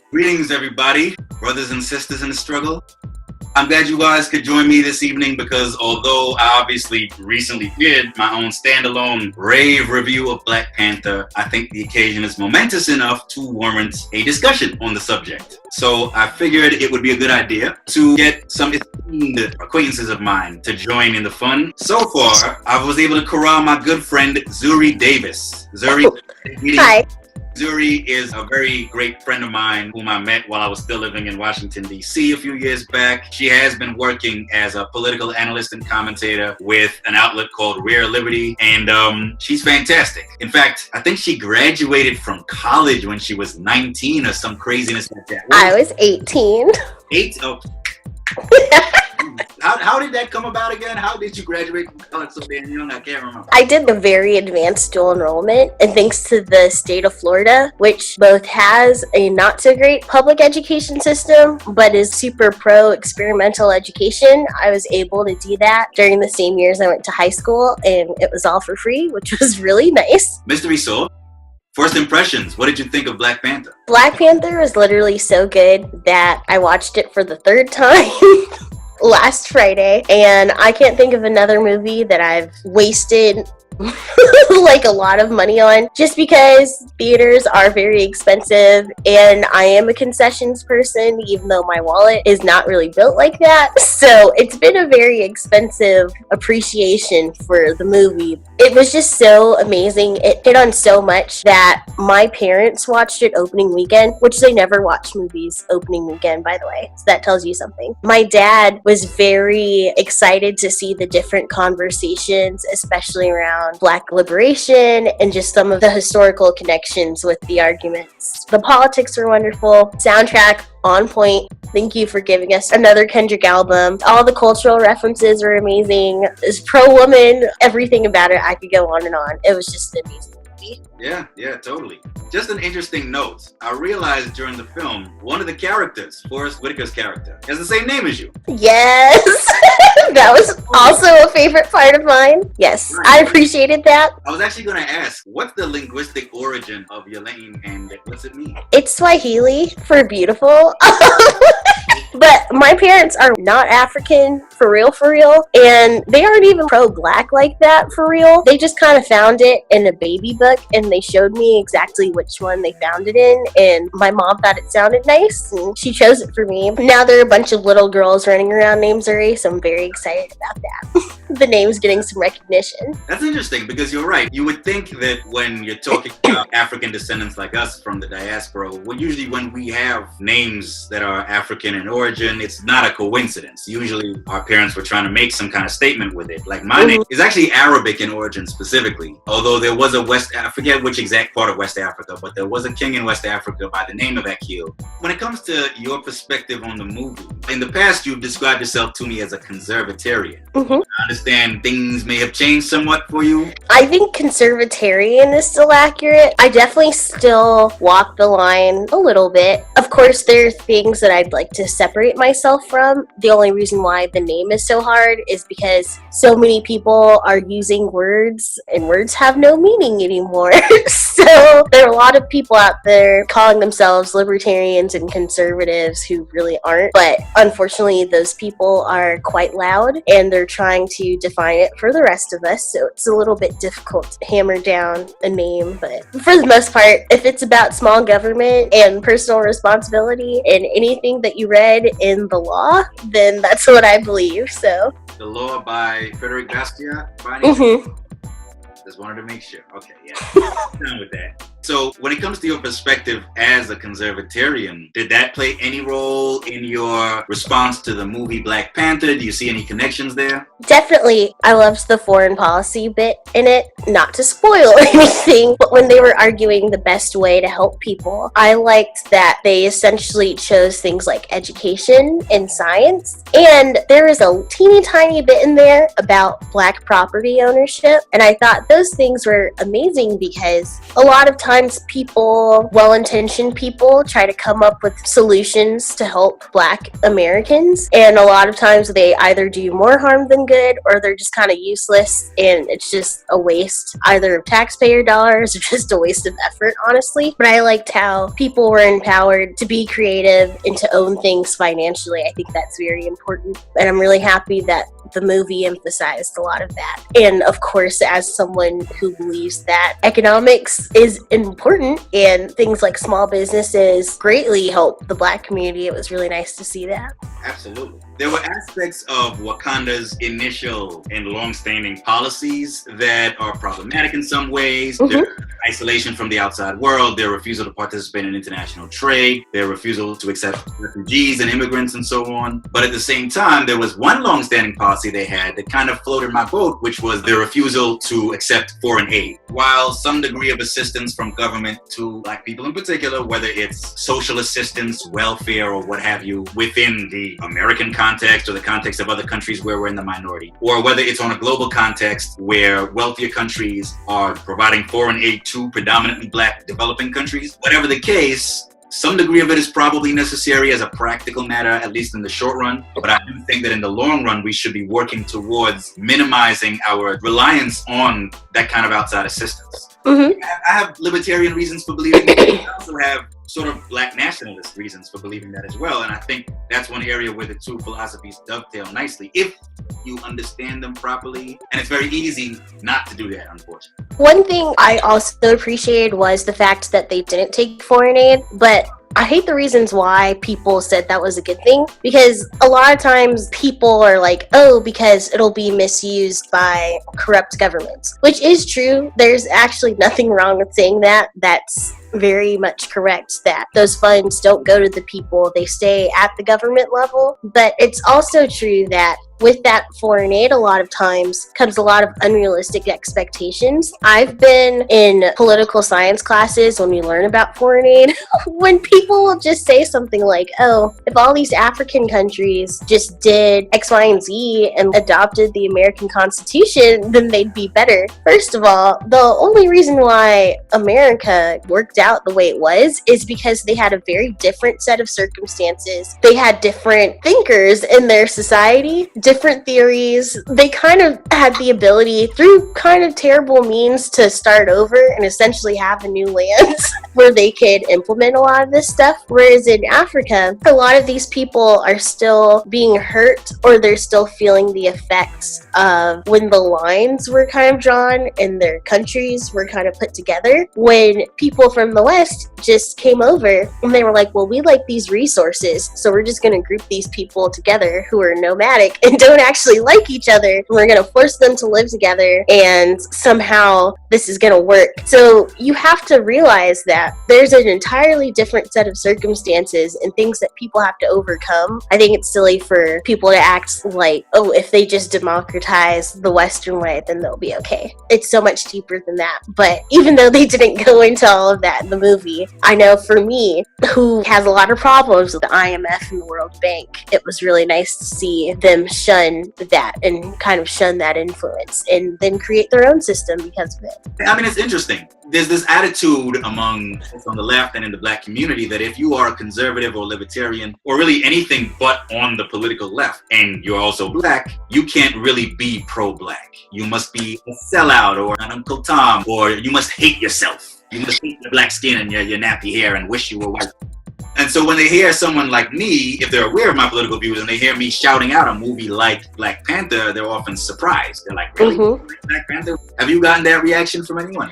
Greetings, everybody, brothers and sisters in the struggle. I'm glad you guys could join me this evening because although I obviously recently did my own standalone rave review of Black Panther, I think the occasion is momentous enough to warrant a discussion on the subject. So I figured it would be a good idea to get some esteemed acquaintances of mine to join in the fun. So far, I was able to corral my good friend Zuri Davis. Zuri, Hi. Zuri is a very great friend of mine whom I met while I was still living in Washington, D.C. a few years back. She has been working as a political analyst and commentator with an outlet called Rare Liberty, and she's fantastic. In fact, I think she graduated from college when she was 19 or some craziness like that. I was 18. 8? Oh. How did that come about again? How did you graduate from college so damn young? I can't remember. I did a very advanced dual enrollment, and thanks to the state of Florida, which both has a not so great public education system, but is super pro experimental education, I was able to do that during the same years I went to high school, and it was all for free, which was really nice. Mystery Soul, first impressions, what did you think of Black Panther? Black Panther was literally so good that I watched it for the third time. Last Friday, and I can't think of another movie that I've wasted like a lot of money on, just because theaters are very expensive and I am a concessions person, even though my wallet is not really built like that. So it's been a very expensive appreciation for the movie. It was just so amazing. It hit on so much that my parents watched it opening weekend, which they never watch movies opening weekend, by the way. So that tells you something. My dad was very excited to see the different conversations, especially around Black liberation and just some of the historical connections with the arguments. The politics were wonderful. Soundtrack on point. Thank you for giving us another Kendrick album. All the cultural references were amazing. It's pro-woman, everything about it. I could go on and on. It was just an amazing movie. Yeah, totally. Just an interesting note. I realized during the film, one of the characters, Forrest Whitaker's character, has the same name as you. Yes! That was also a favorite part of mine. Yes, right. I appreciated that. I was actually going to ask, what's the linguistic origin of your name and what's it mean? It's Swahili for beautiful. But my parents are not African, for real, and they aren't even pro-Black like that, for real. They just kind of found it in a baby book, and they showed me exactly which one they found it in, and my mom thought it sounded nice, and she chose it for me. Now there are a bunch of little girls running around named Zuri, so I'm very excited about that. The name's getting some recognition. That's interesting, because you're right. You would think that when you're talking about African descendants like us from the diaspora, well, usually when we have names that are African in origin, it's not a coincidence. Usually our parents were trying to make some kind of statement with it. Like my name is actually Arabic in origin specifically, although there was I forget which exact part of West Africa, but there was a king in West Africa by the name of Akil. When it comes to your perspective on the movie, in the past you've described yourself to me as a conservatarian. I understand things may have changed somewhat for you. I think conservatarian is still accurate. I definitely still walk the line a little bit. Of course, there are things that I'd like to separate myself from. The only reason why the name is so hard is because so many people are using words, and words have no meaning anymore. So there are a lot of people out there calling themselves libertarians and conservatives who really aren't. But unfortunately, those people are quite loud, and they're trying to define it for the rest of us. So it's a little bit difficult to hammer down a name. But for the most part, if it's about small government and personal responsibility and anything that you read in the law, then that's what I believe. So The Law by Frederick Bastiat? Just wanted to make sure. Okay, yeah. Done with that. So when it comes to your perspective as a conservatarian, did that play any role in your response to the movie Black Panther? Do you see any connections there? Definitely. I loved the foreign policy bit in it. Not to spoil anything, but when they were arguing the best way to help people, I liked that they essentially chose things like education and science. And there is a teeny tiny bit in there about Black property ownership. And I thought those things were amazing because a lot of times times people, well-intentioned people, try to come up with solutions to help Black Americans, and a lot of times they either do more harm than good, or they're just kind of useless, and it's just a waste either of taxpayer dollars or just a waste of effort, honestly. But I liked how people were empowered to be creative and to own things financially. I think that's very important, and I'm really happy that the movie emphasized a lot of that. And of course, as someone who believes that economics is important and things like small businesses greatly help the Black community, it was really nice to see that. Absolutely. There were aspects of Wakanda's initial and long-standing policies that are problematic in some ways. Mm-hmm. Their isolation from the outside world, their refusal to participate in international trade, their refusal to accept refugees and immigrants and so on. But at the same time, there was one long-standing policy they had that kind of floated my boat, which was their refusal to accept foreign aid. While some degree of assistance from government to Black people in particular, whether it's social assistance, welfare, or what have you, within the American context or the context of other countries where we're in the minority, or whether it's on a global context where wealthier countries are providing foreign aid to predominantly Black developing countries, whatever the case, some degree of it is probably necessary as a practical matter, at least in the short run. But I do think that in the long run, we should be working towards minimizing our reliance on that kind of outside assistance. Mm-hmm. I have libertarian reasons for believing that. I also have sort of Black nationalist reasons for believing that as well. And I think that's one area where the two philosophies dovetail nicely if you understand them properly. And it's very easy not to do that, unfortunately. One thing I also appreciated was the fact that they didn't take foreign aid, but I hate the reasons why people said that was a good thing, because a lot of times people are like, oh, because it'll be misused by corrupt governments, which is true. There's actually nothing wrong with saying that. That's very much correct that those funds don't go to the people, they stay at the government level. But it's also true that with that foreign aid, a lot of times comes a lot of unrealistic expectations. I've been in political science classes when we learn about foreign aid, when people will just say something like, oh, if all these African countries just did X, Y, and Z and adopted the American Constitution, then they'd be better. First of all, the only reason why America worked out the way it was is because they had a very different set of circumstances. They had different thinkers in their society, different theories. They kind of had the ability through kind of terrible means to start over and essentially have a new land where they could implement a lot of this stuff. Whereas in Africa, a lot of these people are still being hurt, or they're still feeling the effects of when the lines were kind of drawn and their countries were kind of put together. When people from the West just came over and they were like, well, we like these resources, so we're just going to group these people together who are nomadic and don't actually like each other. We're going to force them to live together, and somehow this is going to work. So you have to realize that there's an entirely different set of circumstances and things that people have to overcome. I think it's silly for people to act like, oh, if they just democratize the Western way, then they'll be okay. It's so much deeper than that. But even though they didn't go into all of that in the movie, I know for me, who has a lot of problems with the IMF and the World Bank, it was really nice to see them shun that and kind of shun that influence and then create their own system because of it. I mean, it's interesting. There's this attitude among folks on the left and in the Black community that if you are a conservative or libertarian or really anything but on the political left and you're also Black, you can't really be pro-Black. You must be a sellout or an Uncle Tom, or you must hate yourself. You must hate your black skin and your nappy hair and wish you were white. And so when they hear someone like me, if they're aware of my political views and they hear me shouting out a movie like Black Panther, they're often surprised. They're like, really? Black Panther? Have you gotten that reaction from anyone?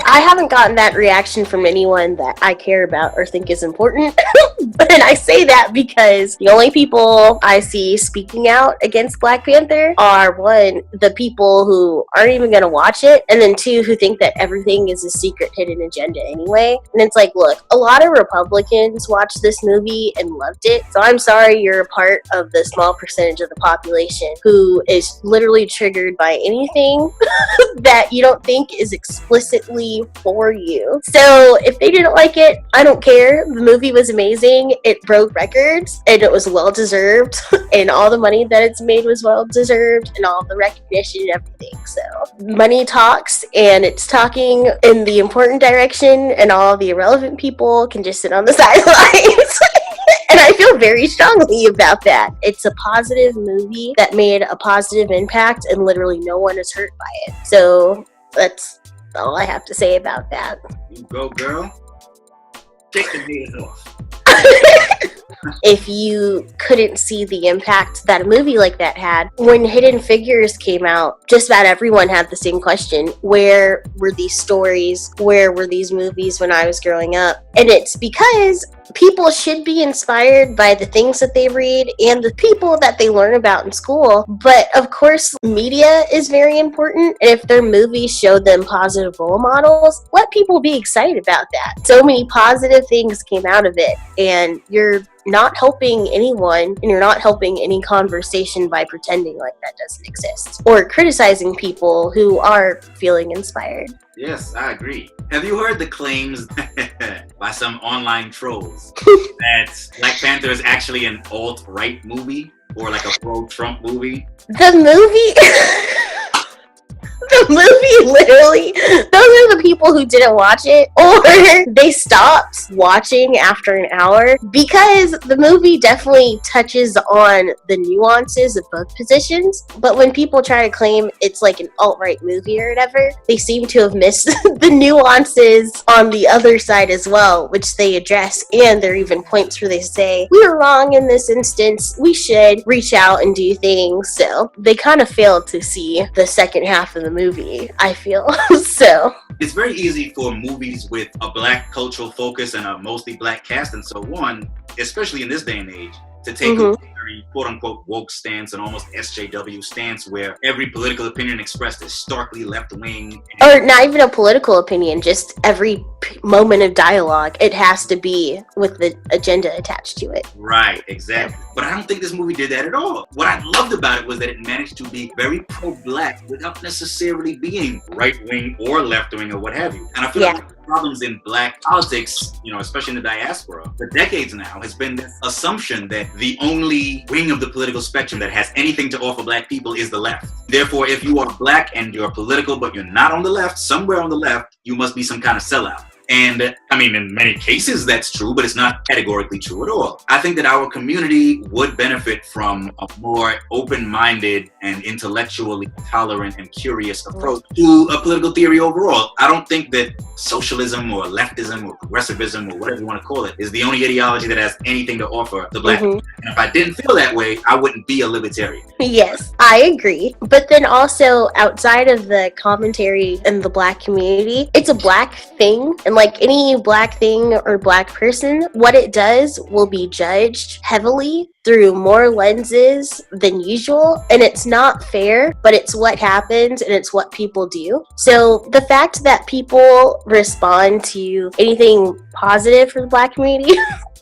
I haven't gotten that reaction from anyone that I care about or think is important. And I say that because the only people I see speaking out against Black Panther are, one, the people who aren't even going to watch it, and then two, who think that everything is a secret hidden agenda anyway. And it's like, look, a lot of Republicans watched this movie and loved it. So I'm sorry you're a part of the small percentage of the population who is literally triggered by anything that you don't think is explicit specifically for you. So if they didn't like it, I don't care. The movie was amazing. It broke records and it was well deserved. And all the money that it's made was well deserved, and all the recognition and everything. So money talks, and it's talking in the important direction, and all the irrelevant people can just sit on the sidelines. And I feel very strongly about that. It's a positive movie that made a positive impact, and literally no one is hurt by it. So that's all I have to say about that. You go, girl. Take the haters off. If you couldn't see the impact that a movie like that had, when Hidden Figures came out, just about everyone had the same question. Where were these stories? Where were these movies when I was growing up? And it's because people should be inspired by the things that they read and the people that they learn about in school. But of course, media is very important. And if their movies show them positive role models, let people be excited about that. So many positive things came out of it. And you're not helping anyone, and you're not helping any conversation by pretending like that doesn't exist, or criticizing people who are feeling inspired. Yes, I agree. Have you heard the claims by some online trolls that Black Panther is actually an alt-right movie, or like a pro-Trump movie? The movie... The movie, literally, those are the people who didn't watch it, or they stopped watching after an hour, because the movie definitely touches on the nuances of both positions. But when people try to claim it's like an alt-right movie or whatever, they seem to have missed the nuances on the other side as well, which they address. And there are even points where they say, we were wrong in this instance, we should reach out and do things. So they kind of failed to see the second half of the movie, I feel. So it's very easy for movies with a black cultural focus and a mostly black cast and so on, especially in this day and age, to take a very quote-unquote woke stance and almost SJW stance where every political opinion expressed is starkly left-wing. Or not even a political opinion, just every moment of dialogue, it has to be with the agenda attached to it. Right, exactly. But I don't think this movie did that at all. What I loved about it was that it managed to be very pro-black without necessarily being right-wing or left-wing or what have you. And I feel like problems in black politics, especially in the diaspora, for decades now, has been this assumption that the only wing of the political spectrum that has anything to offer black people is the left. Therefore, if you are black and you're political, but you're not on the left, somewhere on the left, you must be some kind of sellout. And I mean, in many cases that's true, but it's not categorically true at all. I think that our community would benefit from a more open-minded and intellectually tolerant and curious approach to a political theory overall. I don't think that socialism or leftism or progressivism or whatever you want to call it is the only ideology that has anything to offer the black people. And if I didn't feel that way, I wouldn't be a libertarian. Yes, I agree. But then also, outside of the commentary in the black community, it's a black thing. And like any black thing or black person, what it does will be judged heavily through more lenses than usual. And it's not fair, but it's what happens and it's what people do. So the fact that people respond to anything positive for the black community,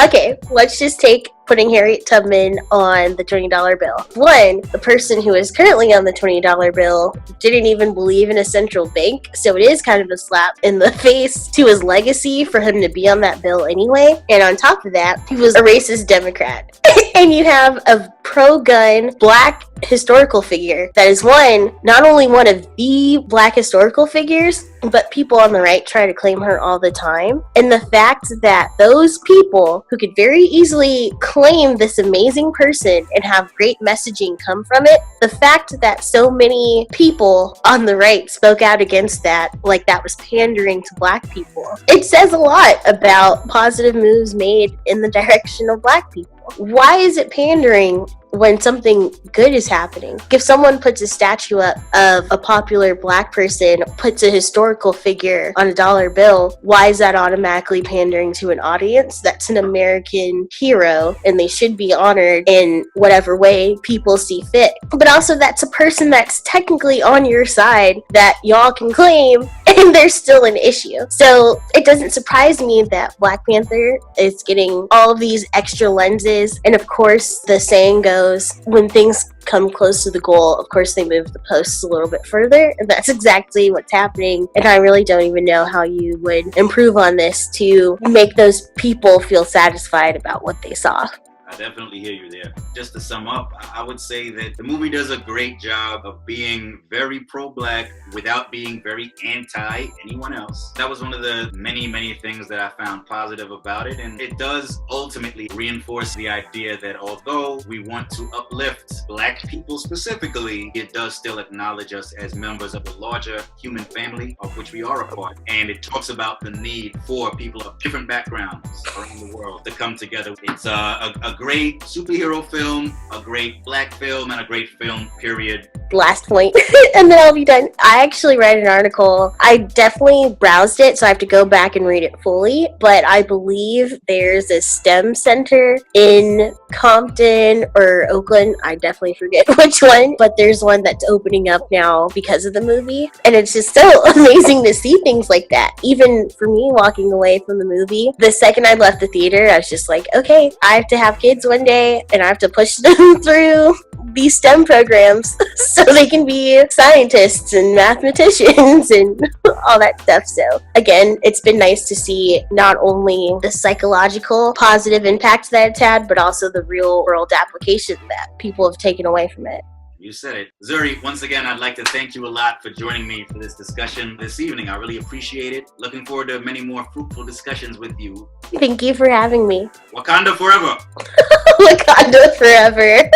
okay, let's just take putting Harriet Tubman on the $20 bill. One, the person who is currently on the $20 bill didn't even believe in a central bank, so it is kind of a slap in the face to his legacy for him to be on that bill anyway. And on top of that, he was a racist Democrat. And you have a pro-gun black historical figure that is not only one of the black historical figures, but people on the right try to claim her all the time. And the fact that those people who could very easily claim this amazing person and have great messaging come from it, the fact that so many people on the right spoke out against that, like that was pandering to black people, it says a lot about positive moves made in the direction of black people. Why is it pandering when something good is happening? If someone puts a statue up of a popular black person, puts a historical figure on a dollar bill, why is that automatically pandering to an audience? That's an American hero, and they should be honored in whatever way people see fit. But also, that's a person that's technically on your side that y'all can claim and they're still an issue. So it doesn't surprise me that Black Panther is getting all of these extra lenses. And of course, the saying goes, when things come close to the goal, of course they move the posts a little bit further, and that's exactly what's happening. And I really don't even know how you would improve on this to make those people feel satisfied about what they saw. I definitely hear you there. Just to sum up, I would say that the movie does a great job of being very pro-Black without being very anti anyone else. That was one of the many things that I found positive about it, and it does ultimately reinforce the idea that although we want to uplift Black people specifically, it does still acknowledge us as members of the larger human family of which we are a part. And it talks about the need for people of different backgrounds around the world to come together. It's a great superhero film, a great Black film, and a great film, period. Last point, and then I'll be done. I actually read an article. I definitely browsed it, so I have to go back and read it fully, but I believe there's a STEM center in Compton or Oakland. I definitely forget which one, but there's one that's opening up now because of the movie, and it's just so amazing to see things like that. Even for me, walking away from the movie, the second I left the theater, I was just like, okay, I have to have kids one day, and I have to push them through these STEM programs so they can be scientists and mathematicians and all that stuff. So again, it's been nice to see not only the psychological positive impact that it's had, but also the real world application that people have taken away from it. You said it. Zuri, once again, I'd like to thank you a lot for joining me for this discussion this evening. I really appreciate it. Looking forward to many more fruitful discussions with you. Thank you for having me. Wakanda forever. Wakanda forever.